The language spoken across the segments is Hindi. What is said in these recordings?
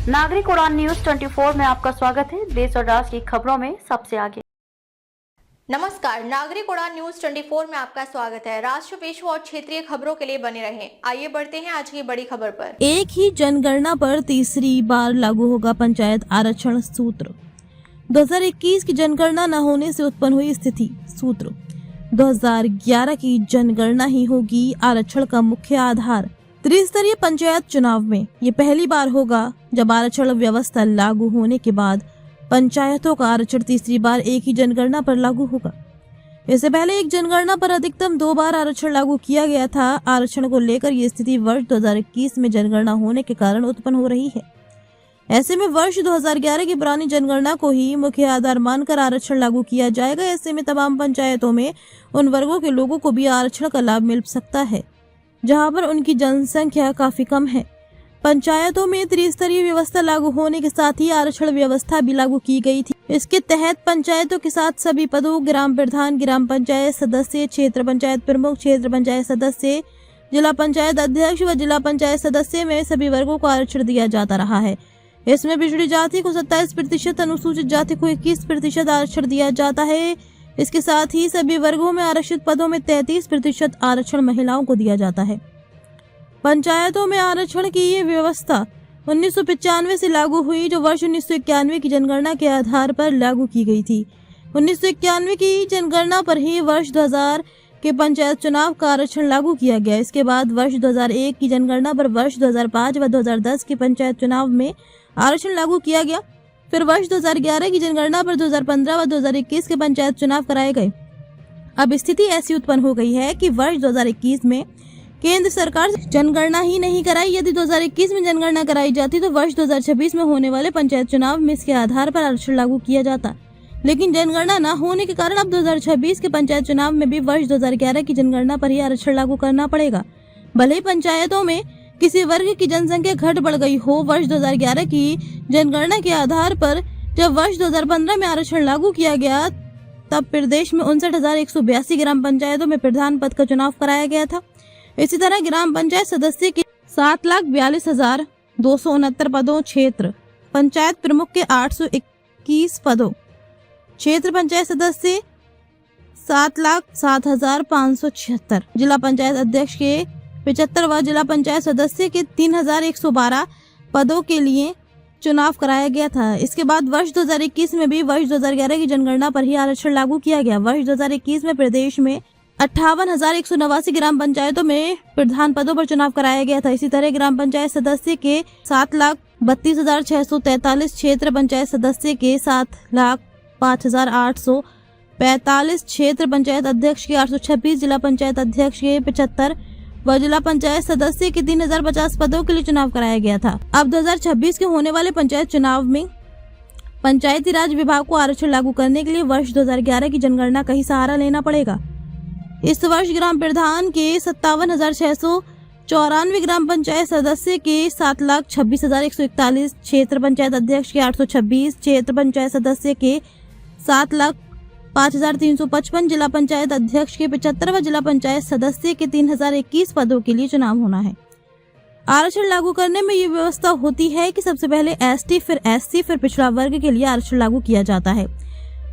नागरिक उड़ान न्यूज 24 में आपका स्वागत है। देश और राष्ट्र की खबरों में सबसे आगे। नमस्कार, नागरिक उड़ान न्यूज 24 में आपका स्वागत है। राष्ट्र, विश्व और क्षेत्रीय खबरों के लिए बने रहें। आइए बढ़ते हैं आज की बड़ी खबर पर। एक ही जनगणना पर तीसरी बार लागू होगा पंचायत आरक्षण सूत्र। 2021 की जनगणना न होने से उत्पन्न हुई स्थिति। सूत्र 2011 की जनगणना ही होगी आरक्षण का मुख्य आधार। त्रिस्तरीय पंचायत चुनाव में ये पहली बार होगा जब आरक्षण व्यवस्था लागू होने के बाद पंचायतों का आरक्षण तीसरी बार एक ही जनगणना पर लागू होगा। इससे पहले एक जनगणना पर अधिकतम 2 बार आरक्षण लागू किया गया था। आरक्षण को लेकर ये स्थिति वर्ष 2021 में जनगणना होने के कारण उत्पन्न हो रही है। ऐसे में वर्ष 2011 की पुरानी जनगणना को ही मुख्य आधार मानकर आरक्षण लागू किया जाएगा। ऐसे में तमाम पंचायतों में उन वर्गों के लोगों को भी आरक्षण का लाभ मिल सकता है जहां पर उनकी जनसंख्या काफी कम है। पंचायतों में त्रिस्तरीय व्यवस्था लागू होने के साथ ही आरक्षण व्यवस्था भी लागू की गई थी। इसके तहत पंचायतों के साथ सभी पदों ग्राम प्रधान, ग्राम पंचायत सदस्य, क्षेत्र पंचायत प्रमुख, क्षेत्र पंचायत सदस्य, जिला पंचायत अध्यक्ष व जिला पंचायत सदस्य में सभी वर्गों को आरक्षण दिया जाता रहा है। इसमें पिछड़ी जाति को 27%, अनुसूचित जाति को 21% आरक्षण दिया जाता है। इसके साथ ही सभी वर्गों में आरक्षित पदों में 33% आरक्षण महिलाओं को दिया जाता है। पंचायतों में आरक्षण की ये व्यवस्था 1995 से लागू हुई, जो वर्ष 1991 की जनगणना के आधार पर लागू की गई थी। 1991 की जनगणना पर ही वर्ष 2000 के पंचायत चुनाव का आरक्षण लागू किया गया। इसके बाद वर्ष 2001 की जनगणना पर वर्ष 2005 व 2010 के पंचायत चुनाव में आरक्षण लागू किया गया। फिर वर्ष 2011 की जनगणना पर 2015 व 2021 के पंचायत चुनाव कराए गए। अब स्थिति ऐसी उत्पन्न हो गई है कि वर्ष 2021 में केंद्र सरकार जनगणना ही नहीं कराई। यदि 2021 में जनगणना कराई जाती तो वर्ष 2026 में होने वाले पंचायत चुनाव में इसके आधार पर आरक्षण लागू किया जाता। लेकिन जनगणना न होने के कारण अब 2026 के पंचायत चुनाव में भी वर्ष 2011 की जनगणना पर ही आरक्षण लागू करना पड़ेगा। भले ही पंचायतों में किसी वर्ग की जनसंख्या घट बढ़ गई हो। वर्ष 2011 की जनगणना के आधार पर जब वर्ष 2015 में आरक्षण लागू किया गया तब प्रदेश में 59,182 ग्राम पंचायतों में प्रधान पद का चुनाव कराया गया था। इसी तरह ग्राम पंचायत सदस्य के 7,42,269 पदों, क्षेत्र पंचायत प्रमुख के 821 पदों, क्षेत्र पंचायत सदस्य 7,07,576, जिला पंचायत अध्यक्ष के 75 व जिला पंचायत सदस्य के 3,112 पदों के लिए चुनाव कराया गया था। इसके बाद वर्ष 2021 में भी वर्ष 2011 की जनगणना पर ही आरक्षण लागू किया गया। वर्ष 2021 में प्रदेश में 58,189 ग्राम पंचायतों में प्रधान पदों पर चुनाव कराया गया था। इसी तरह ग्राम पंचायत सदस्य के 7,32,643, क्षेत्र पंचायत सदस्य के 7,05,845, क्षेत्र पंचायत अध्यक्ष के 826, जिला पंचायत अध्यक्ष के 75 व जिला पंचायत सदस्य के 3,050 पदों के लिए चुनाव कराया गया था। अब 2026 के होने वाले पंचायत चुनाव में पंचायती राज विभाग को आरक्षण लागू करने के लिए वर्ष 2011 की जनगणना का ही सहारा लेना पड़ेगा। इस वर्ष ग्राम प्रधान के 57,694, ग्राम पंचायत सदस्य के 7,26,141, क्षेत्र पंचायत अध्यक्ष के 826, क्षेत्र पंचायत सदस्य के 7,05,355, जिला पंचायत अध्यक्ष के 75 व जिला पंचायत सदस्य के 3,021 पदों के लिए चुनाव होना है। आरक्षण लागू करने में ये व्यवस्था होती है कि सबसे पहले एसटी, फिर एससी, फिर पिछड़ा वर्ग के लिए आरक्षण लागू किया जाता है।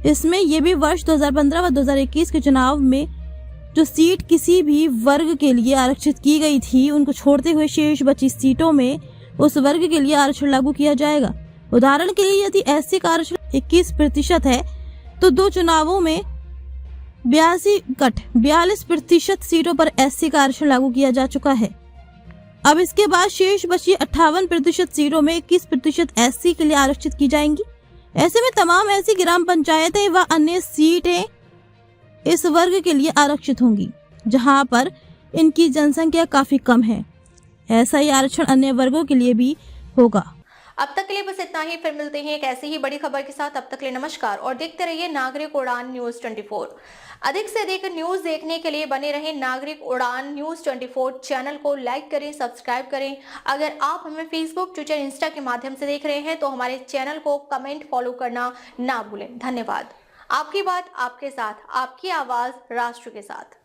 इसमें ये भी वर्ष 2015 व 2021 के चुनाव में जो सीट किसी भी वर्ग के लिए आरक्षित की गई थी उनको छोड़ते हुए शेष बची सीटों में उस वर्ग के लिए आरक्षण लागू किया जाएगा। उदाहरण के लिए यदि एससी का आरक्षण 21% है तो 2 चुनावों में 42% सीटों पर एससी का आरक्षण लागू किया जा चुका है। अब इसके बाद शेष बची 58% सीटों में 21% एससी के लिए आरक्षित की जाएंगी। ऐसे में तमाम ऐसी ग्राम पंचायतें व अन्य सीटें इस वर्ग के लिए आरक्षित होंगी जहां पर इनकी जनसंख्या काफी कम है। ऐसा ही आरक्षण अन्य वर्गों के लिए भी होगा। अब तक के लिए बस इतना ही। फिर मिलते हैं एक ऐसी ही बड़ी खबर के साथ। तब तक के लिए नमस्कार और देखते रहिए नागरिक उड़ान न्यूज 24। अधिक से अधिक न्यूज देखने के लिए बने रहें नागरिक उड़ान न्यूज 24। चैनल को लाइक करें, सब्सक्राइब करें। अगर आप हमें फेसबुक, ट्विटर, इंस्टा के माध्यम से देख रहे हैं तो हमारे चैनल को कमेंट, फॉलो करना ना भूलें। धन्यवाद। आपकी बात आपके साथ, आपकी आवाज राष्ट्र के साथ।